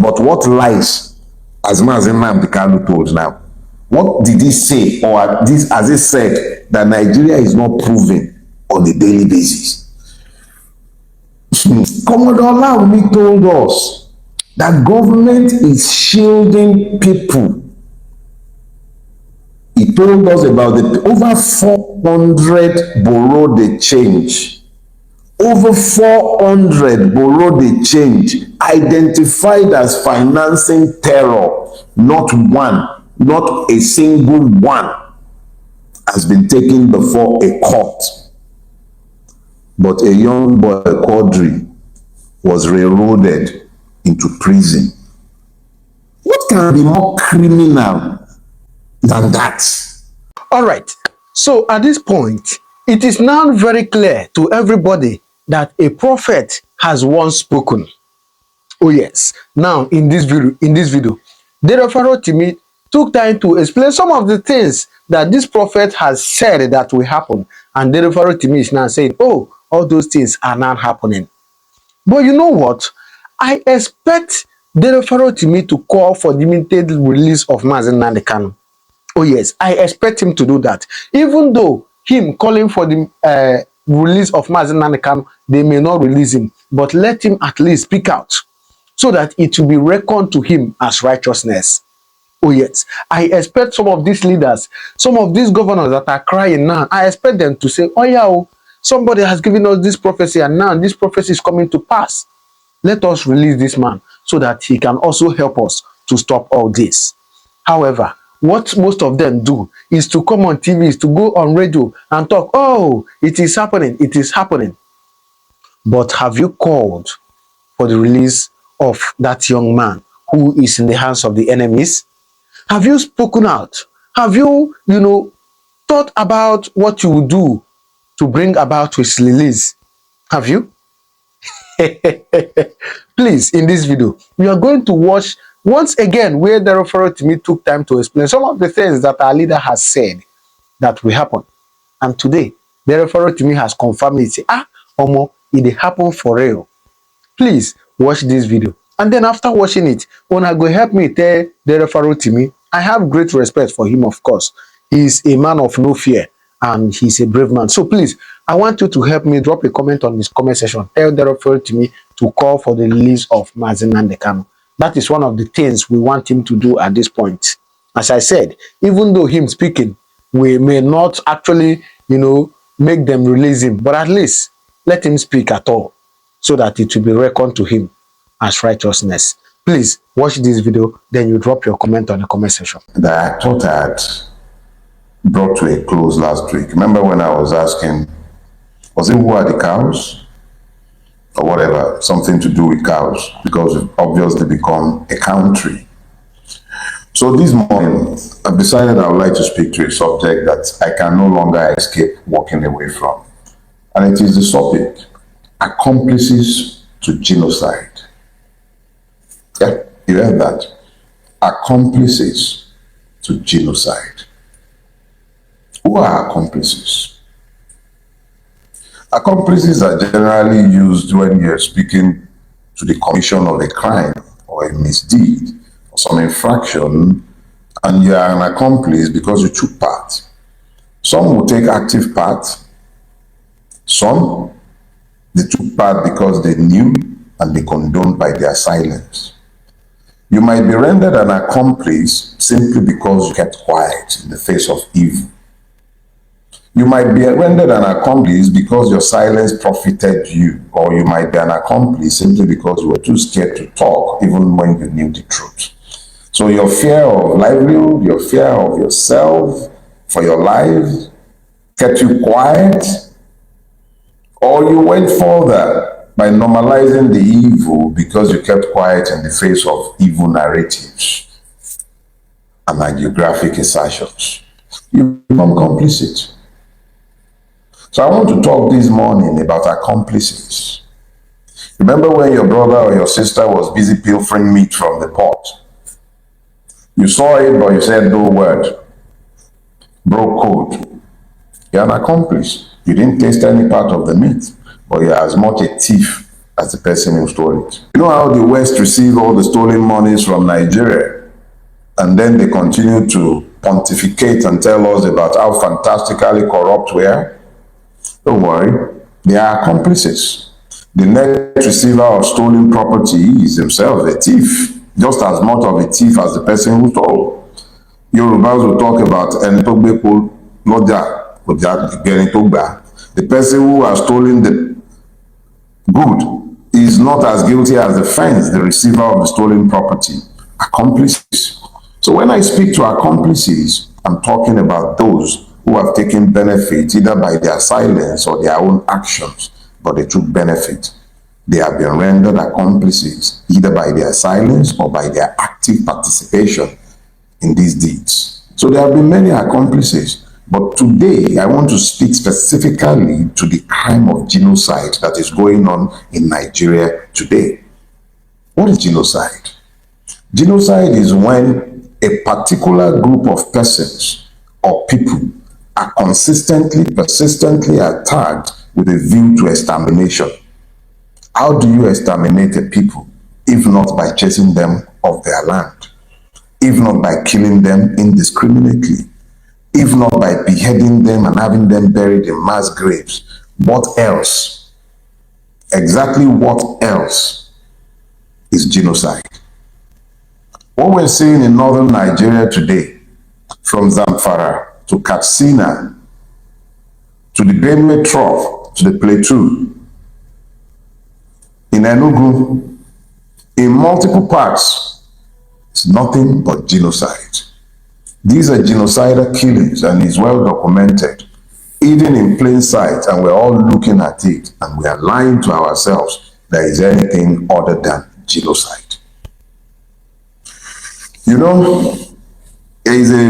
But what lies, as Nnamdi Kanu told now, what did he say, or as he said, that Nigeria is not proven on a daily basis? Commodore Laumi told us that government is shielding people. He told us about the over 400 borrow the change. Over 400 borrow the change identified as financing terror. Not one, not a single one has been taken before a court. But a young boy, Quadri, was railroaded into prison. What can be more criminal than that? All right. So at this point, it is now very clear to everybody that a prophet has once spoken. Oh yes. Now in this video, Dele Farotimi took time to explain some of the things that this prophet has said that will happen, and Dele Farotimi is now saying, "Oh, all those things are not happening." But you know what? I expect Dele Farotimi to call for the immediate release of Nnamdi Kanu. Oh yes, I expect him to do that. Even though him calling for the release of Nnamdi Kanu, they may not release him, but let him at least speak out so that it will be reckoned to him as righteousness. Oh yes, I expect some of these leaders, some of these governors that are crying now, I expect them to say, oh yeah, somebody has given us this prophecy and now this prophecy is coming to pass. Let us release this man so that he can also help us to stop all this. However, what most of them do is to come on TV, is to go on radio and talk, oh, it is happening, it is happening. But have you called for the release of that young man who is in the hands of the enemies? Have you spoken out? Have you, thought about what you would do to bring about his release? Have you? Please, in this video, we are going to watch once again where Dele Farotimi took time to explain some of the things that our leader has said that will happen. And today, Dele Farotimi has confirmed it. Say, Omo, it happened for real. Please watch this video. And then after watching it, when I go help me tell Dele Farotimi, I have great respect for him, of course. He's a man of no fear and he's a brave man. So please, I want you to help me drop a comment on this comment section. Tell Dele Farotimi to call for the release of Nnamdi Kanu. That is one of the things we want him to do at this point. As I said, even though him speaking, we may not actually, make them release him, but at least let him speak at all so that it will be reckoned to him as righteousness. Please watch this video, then you drop your comment on the comment section. That I thought I had brought to a close last week. Remember when I was asking, was it who are the cows? Or whatever, something to do with cows, because we've obviously become a country. So this morning, I've decided I would like to speak to a subject that I can no longer escape walking away from. And it is the subject, accomplices to genocide. Yeah, you heard that. Accomplices to genocide. Who are accomplices? Accomplices are generally used when you're speaking to the commission of a crime or a misdeed or some infraction, and you are an accomplice because you took part. Some will take active part. Some, they took part because they knew and they condoned by their silence. You might be rendered an accomplice simply because you kept quiet in the face of evil. You might be rendered an accomplice because your silence profited you, or you might be an accomplice simply because you were too scared to talk even when you knew the truth. So your fear of livelihood, your fear of yourself, for your life, kept you quiet, or you went further by normalizing the evil because you kept quiet in the face of evil narratives and hagiographic assertions. You become complicit. So I want to talk this morning about accomplices. Remember when your brother or your sister was busy pilfering meat from the pot? You saw it, but you said no word. Broke code. You're an accomplice. You didn't taste any part of the meat, but you're as much a thief as the person who stole it. You know how the West received all the stolen monies from Nigeria, and then they continue to pontificate and tell us about how fantastically corrupt we are? Don't worry, they are accomplices. The next receiver of stolen property is himself a thief, just as much of a thief as the person who stole. Yorubas will talk about Entogbepo Loja, the person who has stolen the good is not as guilty as the fence, the receiver of the stolen property. Accomplices. So when I speak to accomplices, I'm talking about those who have taken benefit either by their silence or their own actions, but they took benefit. They have been rendered accomplices either by their silence or by their active participation in these deeds. So there have been many accomplices, but today I want to speak specifically to the crime of genocide that is going on in Nigeria today. What is genocide? Genocide is when a particular group of persons or people are consistently, persistently attacked with a view to extermination. How do you exterminate a people if not by chasing them off their land? If not by killing them indiscriminately? If not by beheading them and having them buried in mass graves? What else? Exactly what else is genocide? What we're seeing in northern Nigeria today, from Zamfara to Katsina to the Benue Trough to the Plateau, in Enugu, in multiple parts, it's nothing but genocide. These are genocidal killings, and it's well documented, hidden in plain sight, and we're all looking at it, and we are lying to ourselves that is anything other than genocide. You know, there is a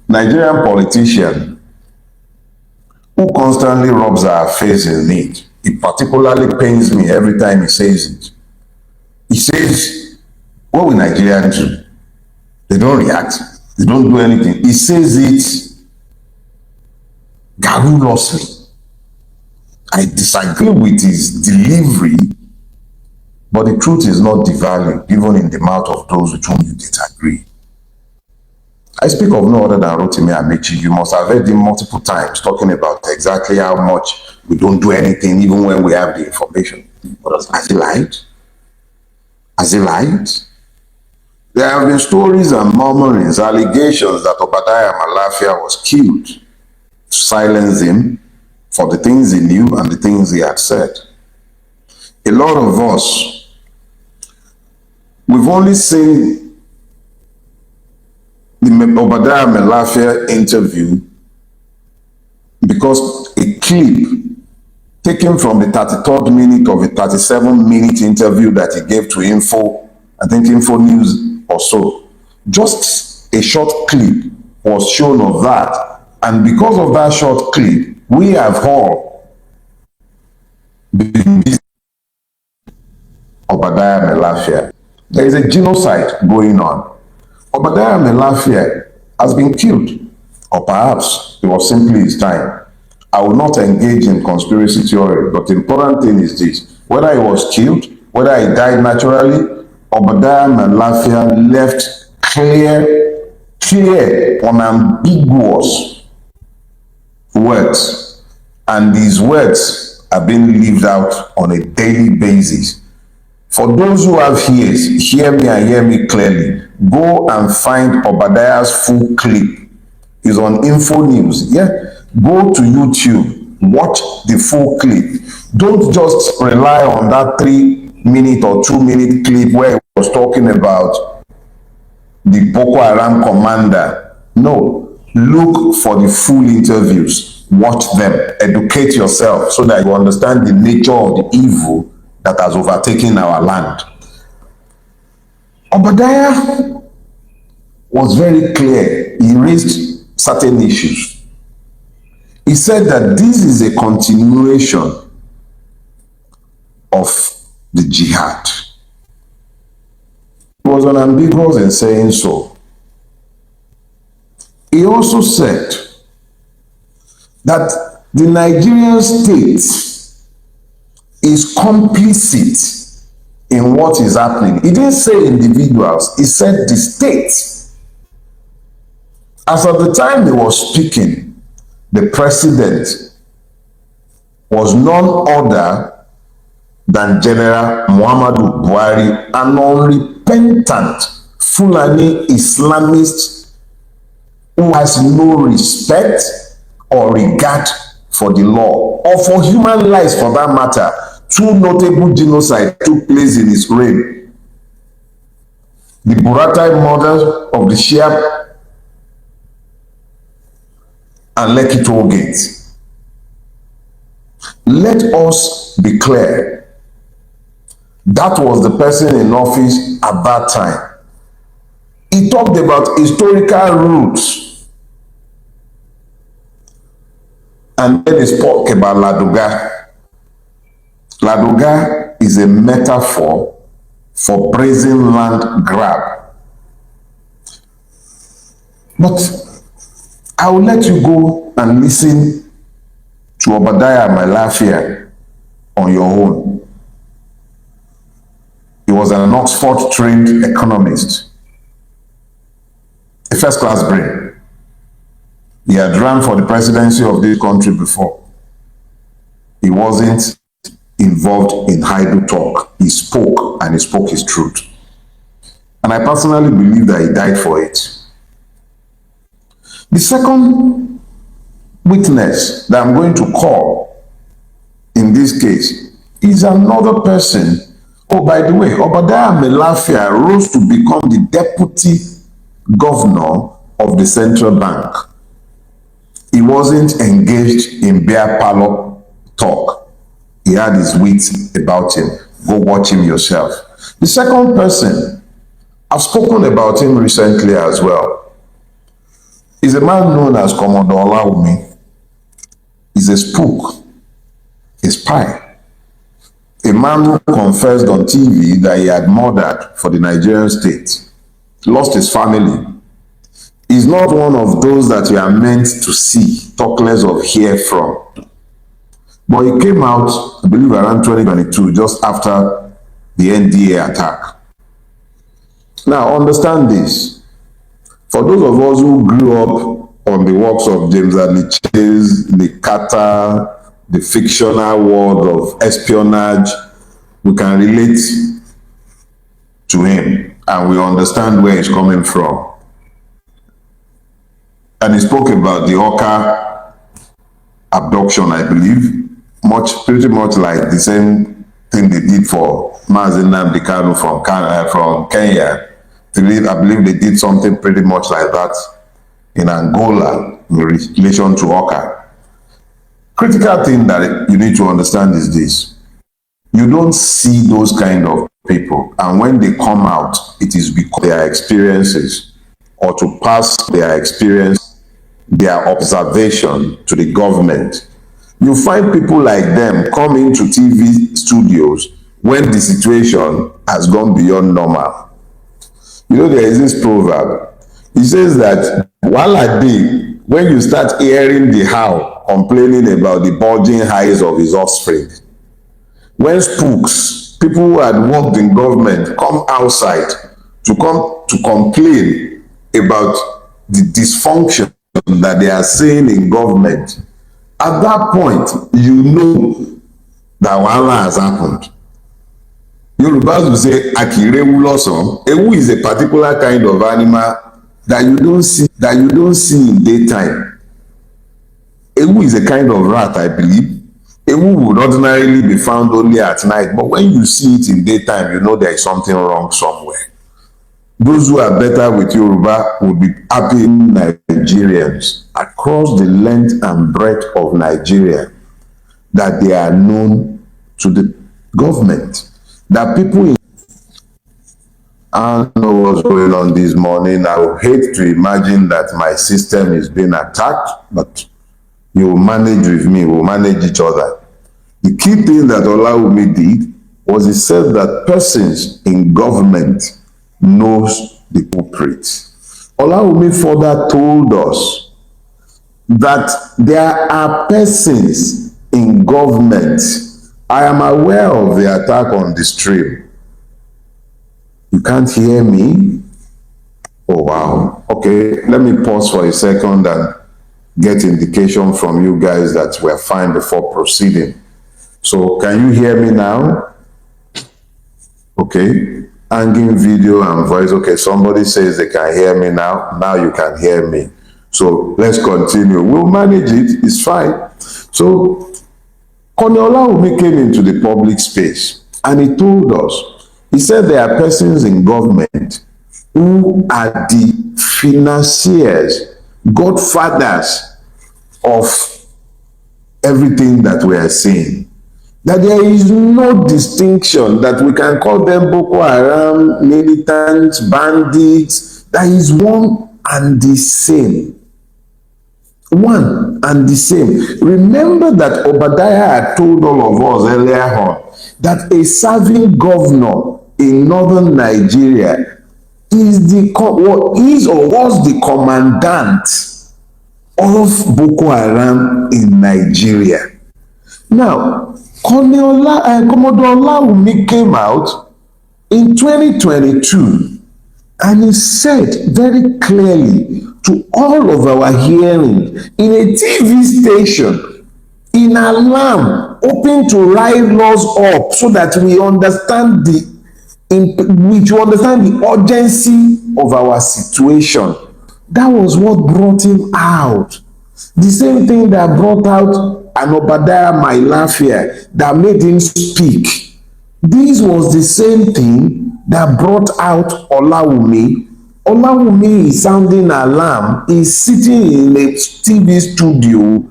Nigerian politician who constantly rubs our face in it. It particularly pains me every time he says it. He says, what will Nigerians do? They don't react. They don't do anything. He says it garrulously. I disagree with his delivery, but the truth is not devalued, even in the mouth of those with whom you disagree. I speak of no other than Farotimi Amici. You must have heard him multiple times talking about exactly how much we don't do anything, even when we have the information. But has he lied? Has he lied? There have been stories and murmurings, allegations that Obadiah Malafia was killed to silence him for the things he knew and the things he had said. A lot of us, we've only seen the Obadiah Malafia interview because a clip taken from the 33rd minute of a 37-minute interview that he gave to Info News or so. Just a short clip was shown of that. And because of that short clip, we have all been Obadiah Malafia. There is a genocide going on. Obadiah Malafia has been killed, or perhaps it was simply his time. I will not engage in conspiracy theory, but the important thing is this: whether he was killed, whether he died naturally, Obadiah Malafia left clear, unambiguous words, and these words are being lived out on a daily basis. For those who have ears, hear me and hear me clearly. Go and find Obadiah's full clip. It's on Info News. Yeah, go to YouTube, watch the full clip. Don't just rely on that 3-minute or 2-minute clip where he was talking about the Boko Haram commander. No, look for the full interviews, watch them, educate yourself so that you understand the nature of the evil that has overtaken our land. Obadiah was very clear. He raised certain issues. He said that this is a continuation of the jihad. He was unambiguous in saying so. He also said that the Nigerian state is complicit in what is happening. He didn't say individuals, he said the state. As of the time he was speaking, the president was none other than General Muhammadu Buhari, an unrepentant Fulani Islamist who has no respect or regard for the law or for human lives for that matter. Two notable genocides took place in his reign. The Buratai murders of the Shia and Lekki toll gate. Let us be clear. That was the person in office at that time. He talked about historical roots. And then he spoke about Ladoga. Ladoga is a metaphor for brazen land grab. But I will let you go and listen to Obadiah Malafia on your own. He was an Oxford-trained economist, a first-class brain. He had run for the presidency of this country before. He wasn't involved in idle talk. He spoke, and he spoke his truth. And I personally believe that he died for it. The second witness that I'm going to call in this case is another person. Oh, by the way, Obadiah Malafia rose to become the deputy governor of the central bank. He wasn't engaged in beer parlor talk. He had his wits about him. Go watch him yourself. The second person, I've spoken about him recently as well, is a man known as Commodore Olaumi. He's a spook, a spy. A man who confessed on TV that he had murdered for the Nigerian state, lost his family. He's not one of those that you are meant to see, talk less of hear from. But he came out, I believe around 2022, just after the NDA attack. Now, understand this. For those of us who grew up on the works of James Hadley Chase, the Carter, the fictional world of espionage, we can relate to him and we understand where he's coming from. And he spoke about the Oka abduction, I believe, pretty much like the same thing they did for Nnamdi Kanu from Kenya. I believe they did something pretty much like that in Angola in relation to Oka. Critical thing that you need to understand is this. You don't see those kind of people, and when they come out, it is because their experiences, or to pass their experience, their observation to the government. You find people like them come into TV studios when the situation has gone beyond normal. You know, there is this proverb. It says that while a day, when you start hearing the howl complaining about the bulging eyes of his offspring, when spooks, people who had worked in government, come outside to complain about the dysfunction that they are seeing in government, at that point, you know that wahala has happened. Yorubas will say, Akirewu losan. Ewu is a particular kind of animal that you don't see in daytime. Ewu is a kind of rat, I believe. Ewu would ordinarily be found only at night, but when you see it in daytime, you know there is something wrong somewhere. Those who are better with Yoruba will be happy Nigerians across the length and breadth of Nigeria that they are known to the government. That people, I don't know what's going on this morning. I would hate to imagine that my system is being attacked, but you will manage with me, we'll manage each other. The key thing that Olawumi did was he said that persons in government knows the culprits. Olawumi further told us that there are persons in government I am aware of the attack on the stream. You can't hear me? Oh, wow. Okay, let me pause for a second and get indication from you guys that we're fine before proceeding. So can you hear me now? Okay. Hanging video and voice. Okay, somebody says they can hear me now. Now you can hear me. So let's continue. We'll manage it. It's fine. So Colonel Olaomi came into the public space and he told us, he said there are persons in government who are the financiers, godfathers of everything that we are seeing. That there is no distinction, that we can call them Boko Haram, militants, bandits. That is one and the same. One and the same. Remember that Obadiah had told all of us earlier on that a serving governor in northern Nigeria is or was the commandant of Boko Haram in Nigeria. Now, Commodore Olaomi came out in 2022 and he said very clearly to all of our hearing in a TV station, in alarm, hoping to rise laws up so that we understand the urgency of our situation. That was what brought him out. The same thing that brought out an Obadiah Mailafia that made him speak. This was the same thing that brought out Olaomi. Olaomi is sounding alarm, is sitting in a TV studio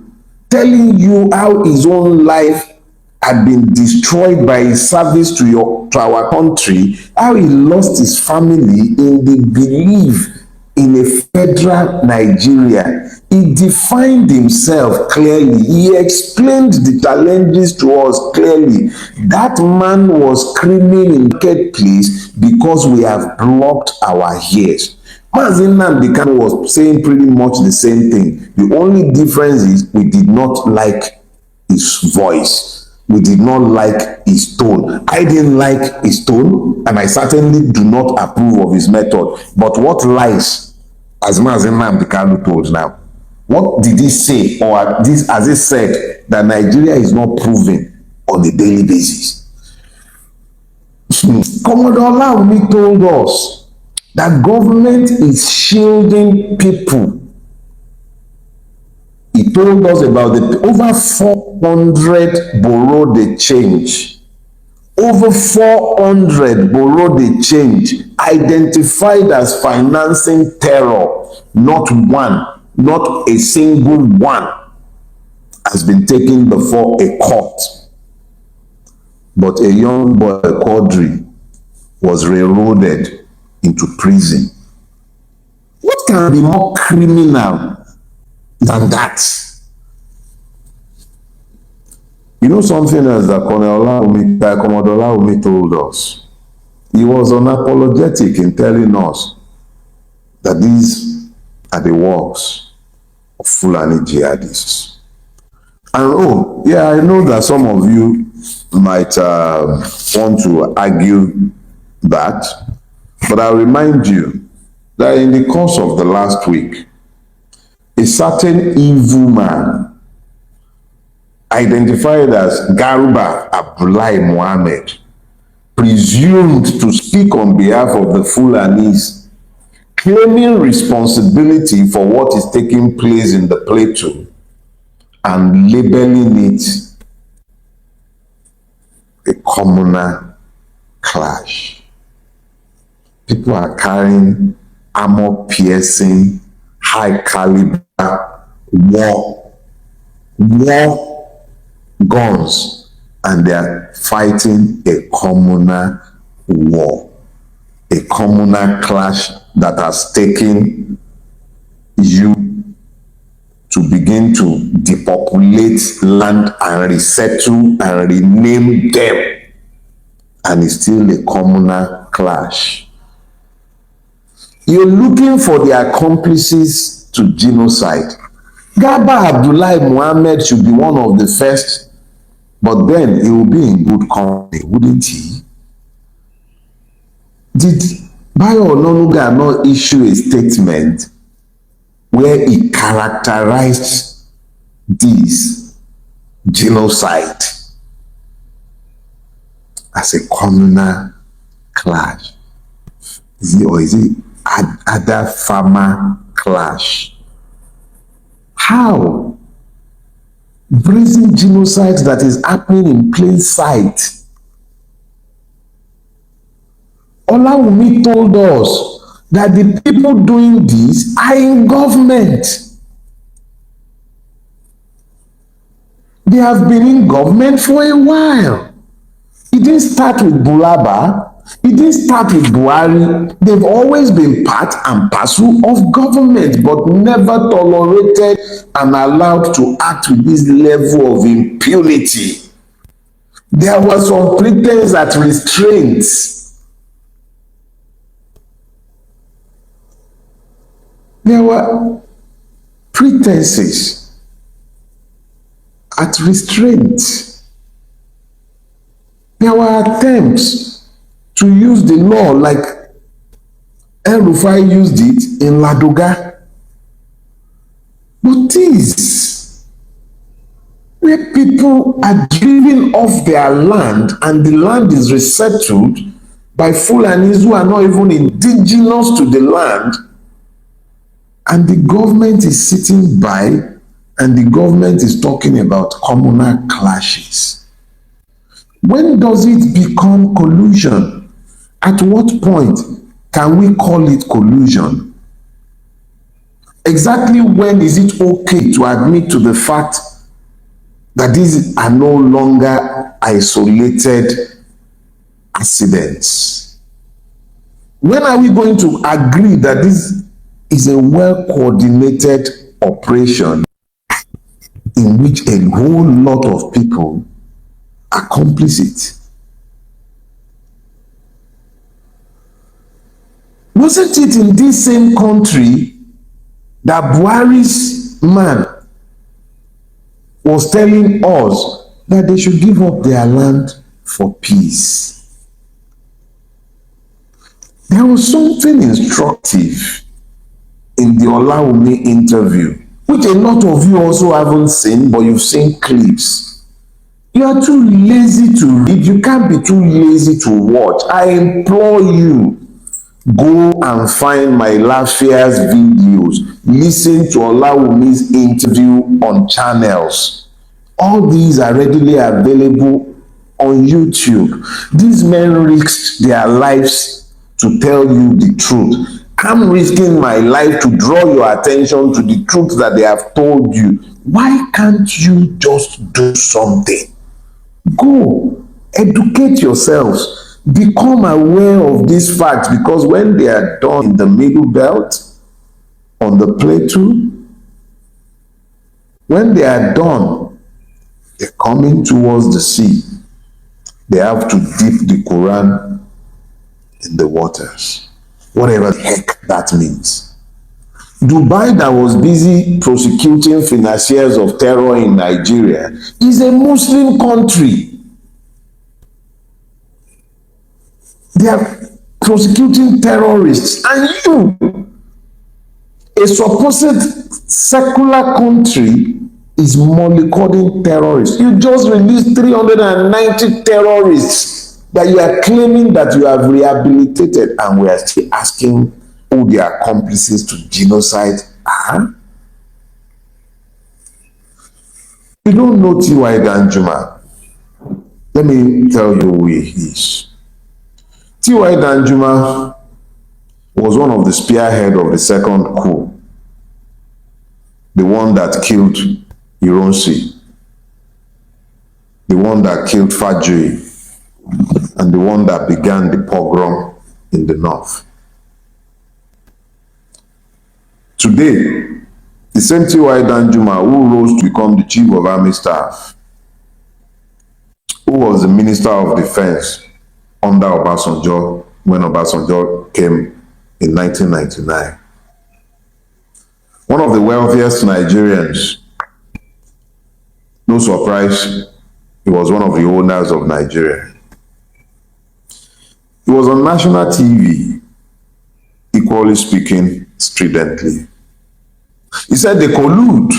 telling you how his own life had been destroyed by his service to our country, how he lost his family in the belief in a federal Nigeria. He defined himself clearly. He explained the challenges to us clearly. That man was screaming in the marketplace because we have blocked our ears. Nnamdi Kanu was saying pretty much the same thing. The only difference is we did not like his voice. We did not like his tone. I didn't like his tone, and I certainly do not approve of his method. But what lies, as Nnamdi Kanu told now, what did he say, or as he said, that Nigeria is not proving on a daily basis? Commodore Olaomi told us that government is shielding people. He told us about the over 400 borrow the change. Over 400 borrow the change identified as financing terror. Not one, not a single one has been taken before a court. But a young boy, Quadri, was railroaded into prison. What can be more criminal than that? You know something else that Commodore Olaomi told us? He was unapologetic in telling us that these are the works of Fulani jihadists. And oh, yeah, I know that some of you might want to argue that, but I'll remind you that in the course of the last week, a certain evil man identified as Garuba Abdullahi Mohammed presumed to speak on behalf of the Fulanis, claiming responsibility for what is taking place in the plateau and labeling it a communal clash. People are carrying armor-piercing, high-caliber war guns, and they are fighting a communal war, a communal clash that has taken you to begin to depopulate land and resettle and rename them, and it's still a communal clash. You're looking for the accomplices to genocide. Garba Abdullahi Mohammed should be one of the first But then he will be in good company, wouldn't he? Did Bayo Ononuga not issue a statement where he characterized this genocide as a communal clash? Is it other farmer clash? How? Brazen genocide that is happening in plain sight. Olawumi told us that the people doing this are in government. They have been in government for a while. It didn't start with Bulaba. It didn't start with Buhari. They've always been part and parcel of government, but never tolerated and allowed to act with this level of impunity. There was some pretense at restraints. There were pretenses at restraint. There were attempts to use the law like El-Rufai used it in Ladoga. But this, where people are driven off their land and the land is resettled by Fulanis who are not even indigenous to the land, and the government is sitting by and the government is talking about communal clashes. When does it become collusion? At what point can we call it collusion? Exactly when is it okay to admit to the fact that these are no longer isolated accidents? When are we going to agree that this is a well-coordinated operation in which a whole lot of people are complicit? Wasn't it in this same country that Buhari's man was telling us that they should give up their land for peace? There was something instructive in the Olawumi interview, which a lot of you also haven't seen, but you've seen clips. You are too lazy to read. You can't be too lazy to watch. I implore you, go and find my last year's videos. Listen to Olawumi's interview on channels. All these are readily available on YouTube. These men risked their lives to tell you the truth. I'm risking my life to draw your attention to the truth that they have told you. Why can't you just do something? Go, educate yourselves. Become aware of these facts, because when they are done in the Middle Belt, on the plateau, when they are done, they're coming towards the sea. They have to dip the Quran in the waters, whatever the heck that means. Dubai, that was busy prosecuting financiers of terror in Nigeria, is a Muslim country. They are prosecuting terrorists, and you, a supposed secular country, is mollycodding terrorists. You just released 390 terrorists that you are claiming that you have rehabilitated, and we are still asking who they are accomplices to genocide are. You don't know T.Y. Danjuma. Let me tell you who he is. T.Y. Danjuma was one of the spearhead of the second coup, the one that killed Ironsi, the one that killed Fajui, and the one that began the pogrom in the north. Today, the same T.Y. Danjuma who rose to become the chief of army staff, who was the minister of defense under Obasanjo when Obasanjo came in 1999. One of the wealthiest Nigerians, no surprise, He was one of the owners of Nigeria. He was on national TV, equally speaking, stridently. He said they collude.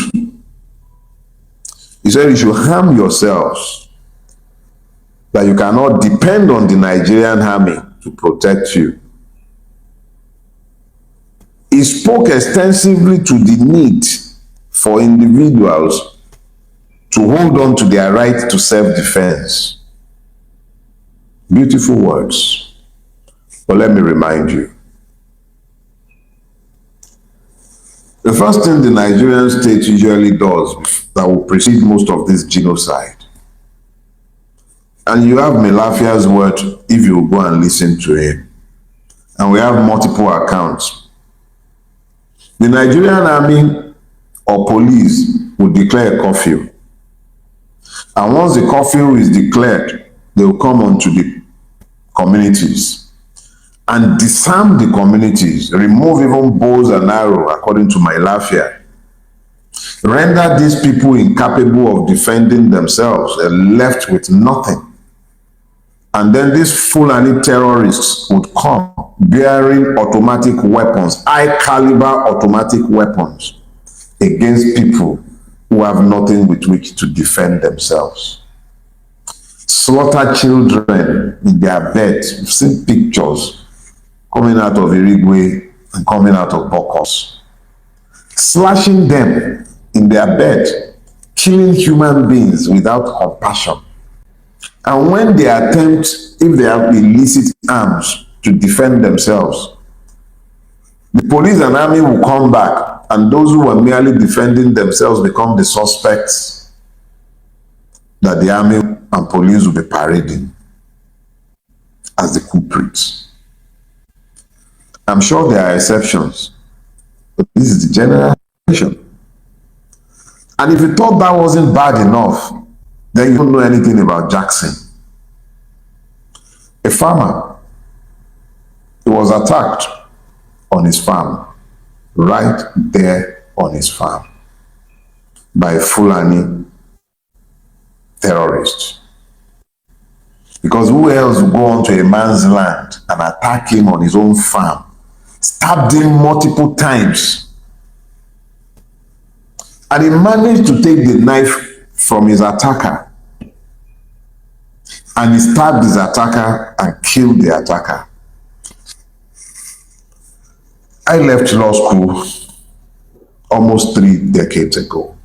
He said you should harm yourselves, that you cannot depend on the Nigerian army to protect you. He spoke extensively to the need for individuals to hold on to their right to self-defense. Beautiful words. But let me remind you, the first thing the Nigerian state usually does that will precede most of this genocide, and you have Melafia's word if you go and listen to him, and we have multiple accounts. The Nigerian army or police will declare a curfew. And once the curfew is declared, they will come onto the communities and disarm the communities, remove even bows and arrows, according to Melafi, render these people incapable of defending themselves and left with nothing. And then these Fulani terrorists would come bearing automatic weapons, high caliber automatic weapons, against people who have nothing with which to defend themselves. Slaughter children in their beds. You've seen pictures coming out of Irigwe and coming out of Bokos. Slashing them in their bed, killing human beings without compassion. And when they attempt, if they have illicit arms to defend themselves, the police and army will come back, and those who were merely defending themselves become the suspects that the army and police will be parading as the culprits. I'm sure there are exceptions, but this is the general situation. And if you thought that wasn't bad enough, then you don't know anything about Jackson. A farmer, he was attacked on his farm, right there on his farm, by Fulani terrorists. Because who else would go onto a man's land and attack him on his own farm, stabbed him multiple times, and he managed to take the knife from his attacker, and he stabbed his attacker and killed the attacker. I left law school almost 3 decades ago,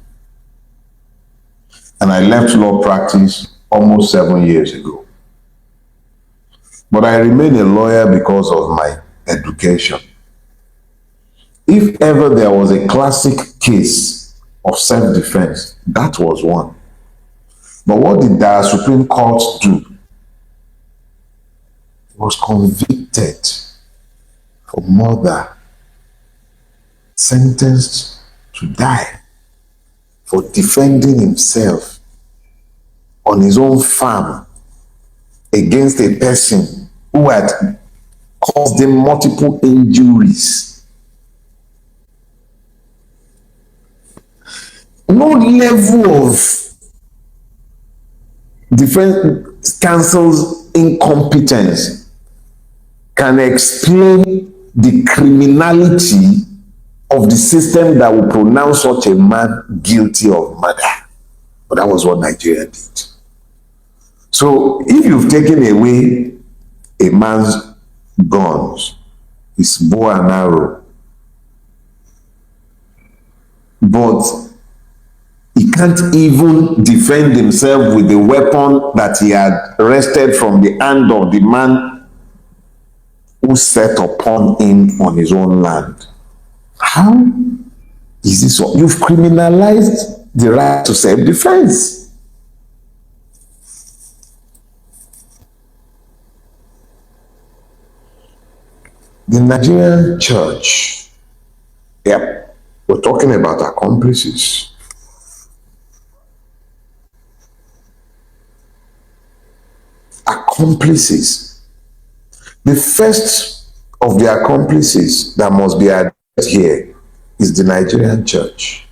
and I left law practice almost 7 years ago. But I remain a lawyer because of my education. If ever there was a classic case of self-defense, that was one. But what did the Supreme Court do? He was convicted for murder, sentenced to die for defending himself on his own farm against a person who had caused him multiple injuries. No level of defense counsel's incompetence can explain the criminality of the system that will pronounce such a man guilty of murder. But that was what Nigeria did. So if you've taken away a man's guns, his bow and arrow, but he can't even defend himself with the weapon that he had wrested from the hand of the man who set upon him on his own land. How is this? You've criminalized the right to self-defense. The Nigerian church, yep, we're talking about accomplices. Accomplices. The first of the accomplices that must be addressed here is the Nigerian church.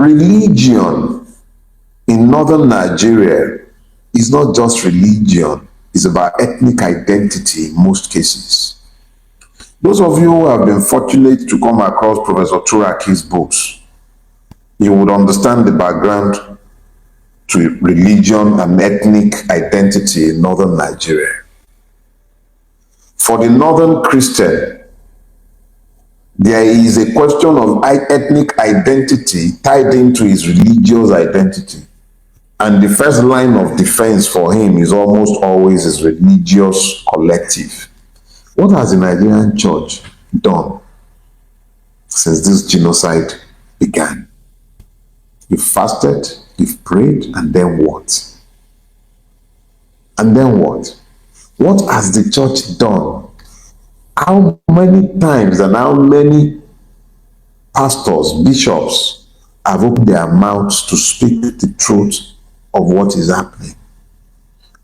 Religion in northern Nigeria is not just religion, it's about ethnic identity in most cases. Those of you who have been fortunate to come across Professor Turaki's books, you would understand the background to religion and ethnic identity in northern Nigeria. For the northern Christian, there is a question of ethnic identity tied into his religious identity. And the first line of defense for him is almost always his religious collective. What has the Nigerian church done since this genocide began? You've fasted, you've prayed, and then what? And then what? What has the church done? How many times and how many pastors, bishops have opened their mouths to speak the truth of what is happening?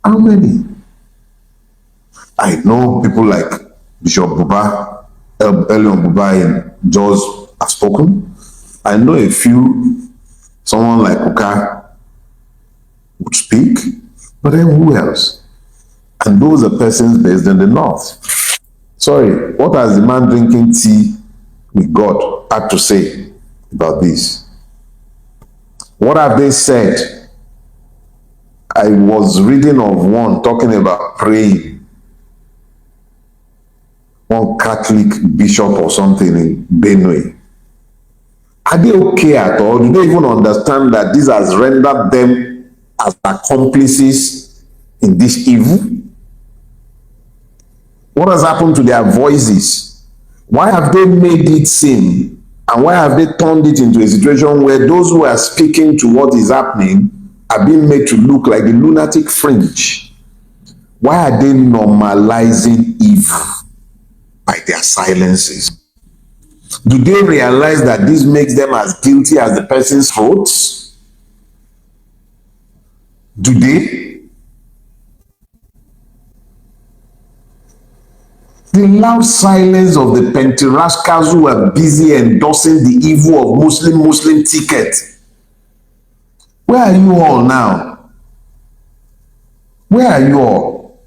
How many? I know people like Bishop Buba, Elion Buba and Jos have spoken. I know a few, someone like Uka would speak, but then who else? And those are persons based in the north. Sorry, what has the man drinking tea with God had to say about this? What have they said? I was reading of one talking about praying. One Catholic bishop or something in Benue. Are they okay at all? Do they even understand that this has rendered them as accomplices in this evil? What has happened to their voices? Why have they made it seem, and why have they turned it into a situation where those who are speaking to what is happening are being made to look like the lunatic fringe? Why are they normalizing evil by their silences? Do they realize that this makes them as guilty as the person's faults? Do they? The loud silence of the pentarascals who are busy endorsing the evil of Muslim ticket. Where are you all now? Where are you all?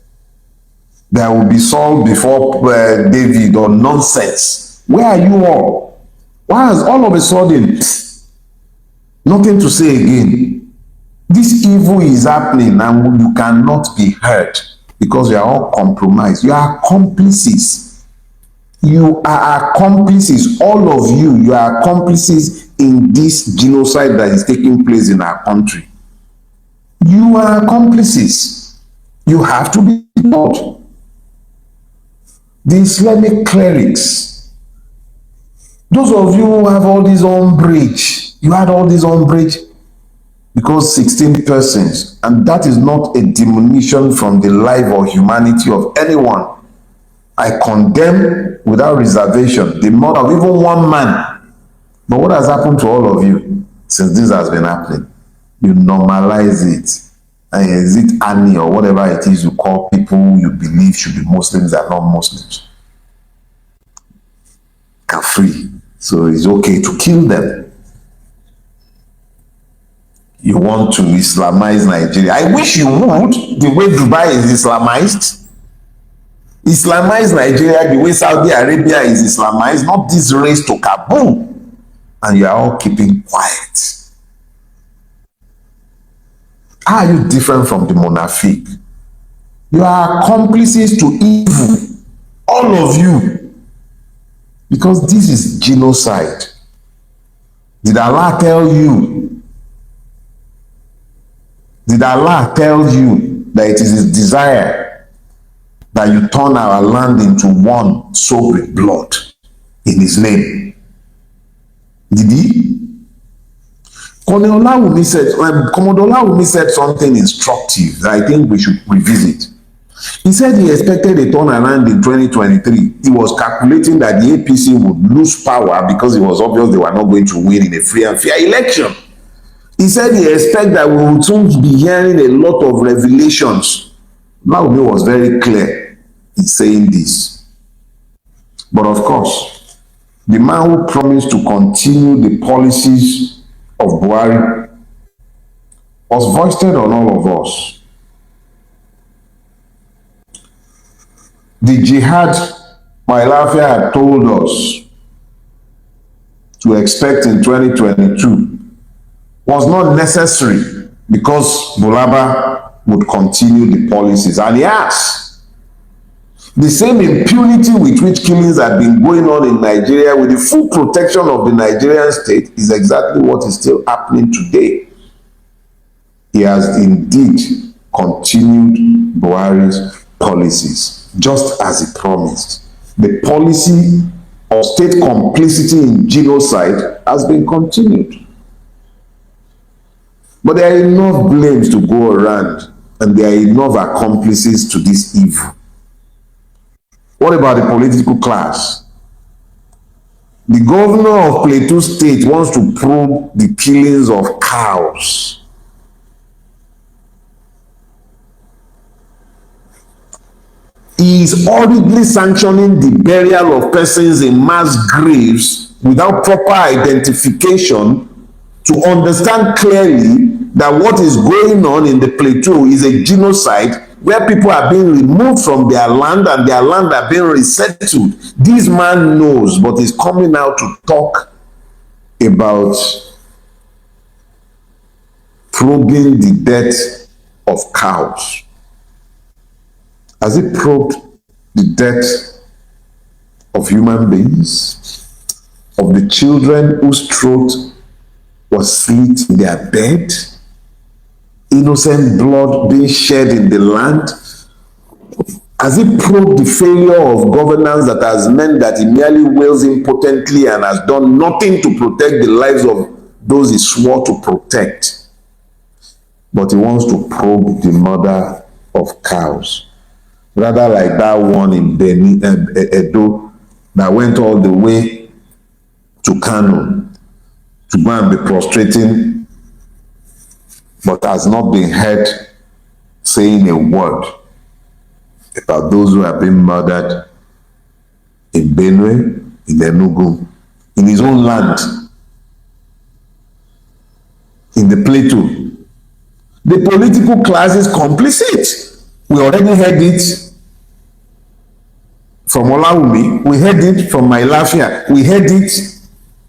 There will be Saul before David or nonsense. Where are you all? Why has all of a sudden nothing to say again? This evil is happening and you cannot be heard because you are all compromised. You are accomplices. You are accomplices. All of you, you are accomplices in this genocide that is taking place in our country. You are accomplices. You have to be taught. The Islamic clerics, those of you who have all this umbrage, you had all this umbrage because 16 persons, and that is not a diminution from the life or humanity of anyone. I condemn without reservation the murder of even one man. But what has happened to all of you since this has been happening? You normalize it. And is it Annie or whatever it is you call people you believe should be Muslims and not Muslims? Free. So it's okay to kill them. You want to Islamize Nigeria. I wish you would, the way Dubai is Islamized. Islamize Nigeria the way Saudi Arabia is Islamized, not this race to Kabul. And you are all keeping quiet. How are you different from the Munafiq? You are accomplices to evil. All of you. Because this is genocide. Did Allah tell you? Did Allah tell you that it is His desire that you turn our land into one soaked with blood in His name? Did He? Commodore Olawumi said something instructive that I think we should revisit. He said he expected a turnaround in 2023. He was calculating that the APC would lose power because it was obvious they were not going to win in a free and fair election. He said he expected that we would soon be hearing a lot of revelations. Olawumi was very clear in saying this. But of course, the man who promised to continue the policies of Buhari was foisted on all of us. The jihad my Biafra had told us to expect in 2022 was not necessary because Bulaba would continue the policies, and he has. The same impunity with which killings have been going on in Nigeria with the full protection of the Nigerian state is exactly what is still happening today. He has indeed continued Buhari's policies, just as he promised. The policy of state complicity in genocide has been continued. But there are enough blames to go around, and there are enough accomplices to this evil. What about the political class? The governor of Plateau State wants to probe the killings of cows. He is horribly sanctioning the burial of persons in mass graves without proper identification to understand clearly that what is going on in the plateau is a genocide where people are being removed from their land and their land are being resettled. This man knows, but is coming out to talk about probing the death of cows. Has it probed the death of human beings, of the children whose throat was slit in their bed, innocent blood being shed in the land? Has it probed the failure of governance that has meant that he merely wails impotently and has done nothing to protect the lives of those he swore to protect? But he wants to probe the murder of cows. Rather like that one in Edo that went all the way to Kanu to go and be prostrating, but has not been heard saying a word about those who have been murdered in Benue, in Enugu, in his own land, in the Plateau. The political class is complicit. We already heard it from Olawumi. We heard it from my Biafra. We heard it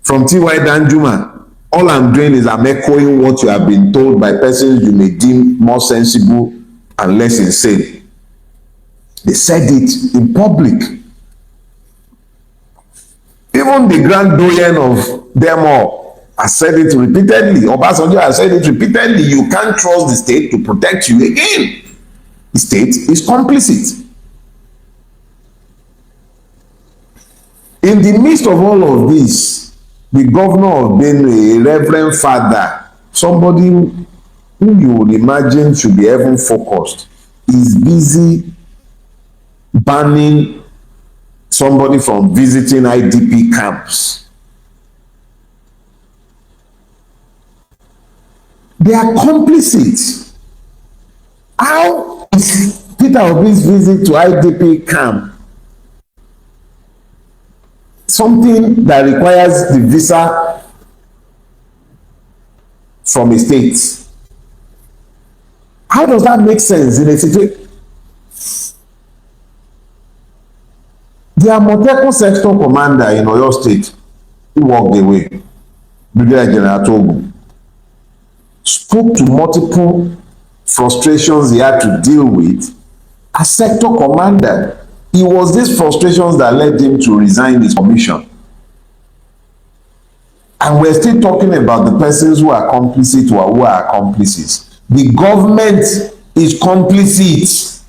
from T.Y. Danjuma. All I'm doing is I'm echoing what you have been told by persons you may deem more sensible and less insane. They said it in public. Even the grand doyen of them all has said it repeatedly. Obasanjo has said it repeatedly. You can't trust the state to protect you again. The state is complicit. In the midst of all of this, the governor of Benue, a reverend father, somebody who you would imagine should be heaven focused, is busy banning somebody from visiting IDP camps. They are complicit. How is Peter Obi's visit to IDP camp something that requires the visa from a state? How does that make sense in a situation? The Amotekun sector commander in Oyo State, who walked away, Brigadier General Togu, spoke to multiple frustrations he had to deal with as sector commander. It was these frustrations that led him to resign his commission. And we're still talking about the persons who are complicit or who are accomplices. The government is complicit.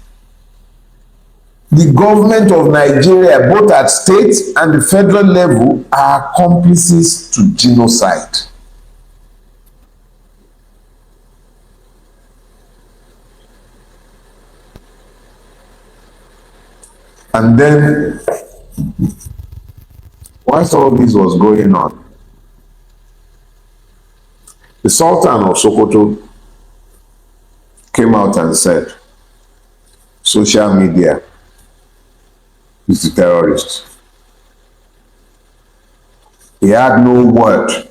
The government of Nigeria, both at state and the federal level, are accomplices to genocide. And then, whilst all this was going on, the Sultan of Sokoto came out and said, social media is the terrorist. He had no word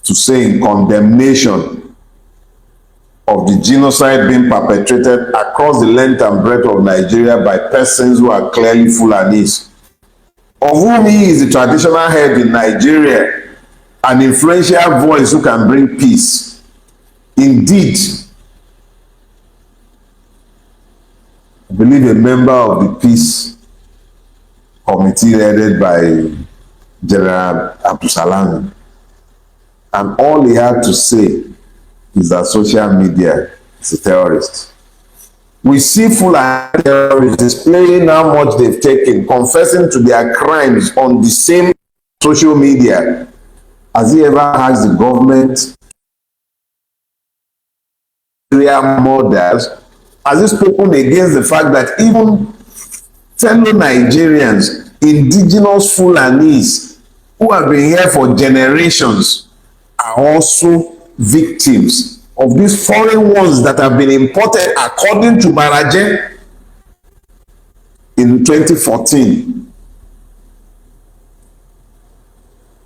to say in condemnation of the genocide being perpetrated across the length and breadth of Nigeria by persons who are clearly Fulanis, of whom he is the traditional head in Nigeria, an influential voice who can bring peace. Indeed, I believe a member of the peace committee headed by General Abdusalam, and all he had to say is that social media is a terrorist. We see Fulani terrorists displaying how much they've taken, confessing to their crimes on the same social media. Has he ever asked the government, real murders? Has he spoken against the fact that even fellow Nigerians, indigenous Fulanis, who have been here for generations, are also victims of these foreign ones that have been imported according to Baraje in 2014?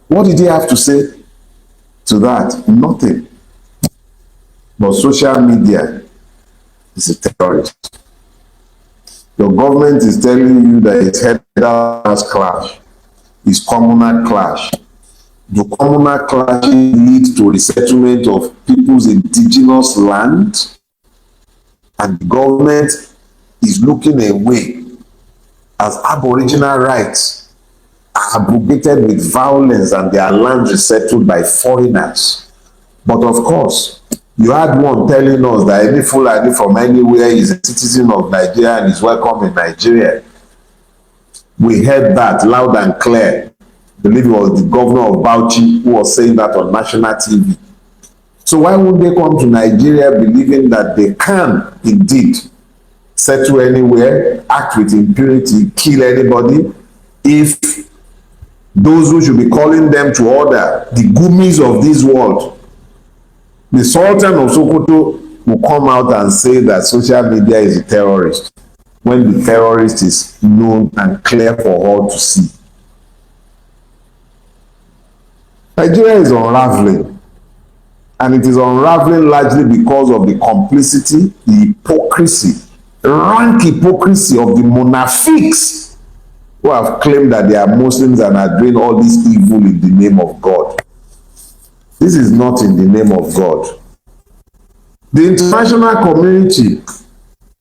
What did he have to say to that? Nothing. But social media is a terrorist. Your government is telling you that it's headed as clash, it's communal clash. Do communal clashes lead to resettlement of people's indigenous land? And the government is looking away as Aboriginal rights are abrogated with violence and their land resettled by foreigners. But of course, you had one telling us that any Fulani from anywhere is a citizen of Nigeria and is welcome in Nigeria. We heard that loud and clear. I believe it was the governor of Bauchi who was saying that on national TV. So why would they come to Nigeria believing that they can indeed settle anywhere, act with impunity, kill anybody, if those who should be calling them to order, the gummies of this world, the Sultan of Sokoto, will come out and say that social media is a terrorist, when the terrorist is known and clear for all to see? Nigeria is unraveling, and it is unraveling largely because of the complicity, the hypocrisy, rank hypocrisy of the monafics who have claimed that they are Muslims and are doing all this evil in the name of God. This is not in the name of God. The international community,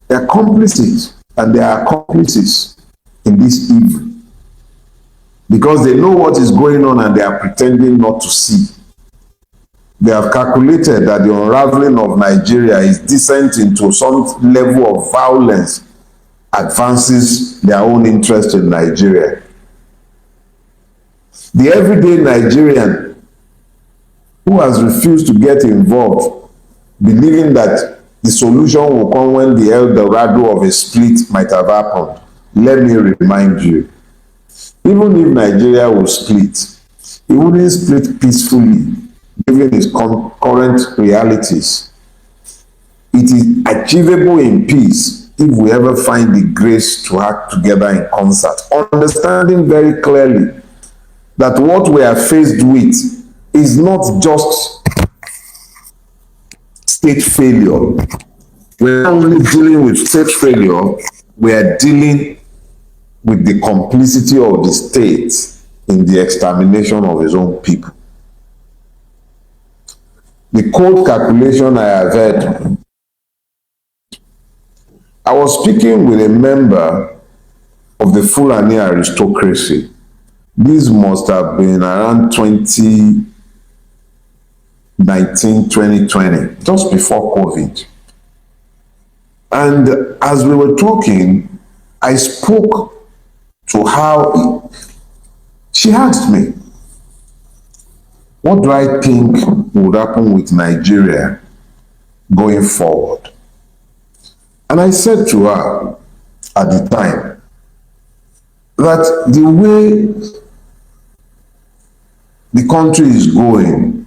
they are complicit and they are accomplices in this evil because they know what is going on and they are pretending not to see. They have calculated that the unraveling of Nigeria is descent into some level of violence advances their own interest in Nigeria. The everyday Nigerian who has refused to get involved, believing that the solution will come when the El Dorado of a split might have happened. Let me remind you, even if Nigeria will split, it wouldn't split peacefully, given its current realities. It is achievable in peace if we ever find the grace to act together in concert, understanding very clearly that what we are faced with is not just state failure. We're not only dealing with state failure, we are dealing with the complicity of the state in the extermination of its own people. The cold calculation I have heard, I was speaking with a member of the Fulani aristocracy. This must have been around 2019, 2020, just before COVID. And as we were talking, I spoke to how she asked me, what do I think would happen with Nigeria going forward? And I said to her at the time that the way the country is going,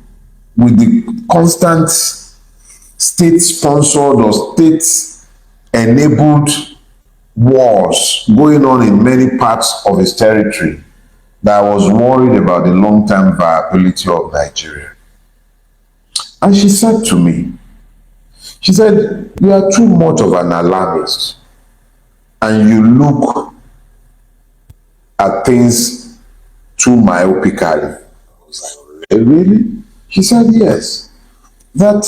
with the constant state-sponsored or state-enabled wars going on in many parts of its territory, that I was worried about the long-term viability of Nigeria. And she said to me, she said, you are too much of an alarmist and you look at things too myopically. I was like, really? She said, yes. That,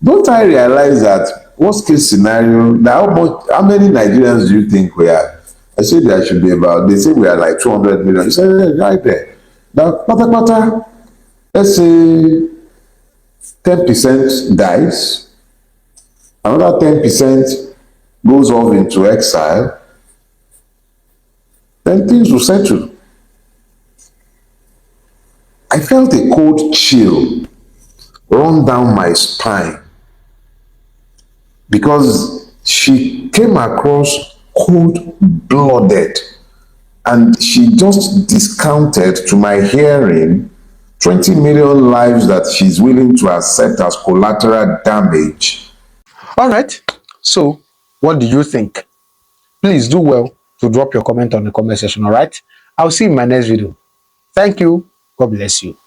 don't I realize that worst case scenario, now how many Nigerians do you think we are? I said there should be about, they say we are like 200 million. She said, yeah, right there. Now, let's say 10% dies, another 10% goes off into exile, then things will settle. I felt a cold chill run down my spine because she came across cold-blooded and she just discounted to my hearing 20 million lives that she's willing to accept as collateral damage. All right. So, what do you think? Please do well to drop your comment on the comment section. All right. I'll see you in my next video. Thank you. God bless you.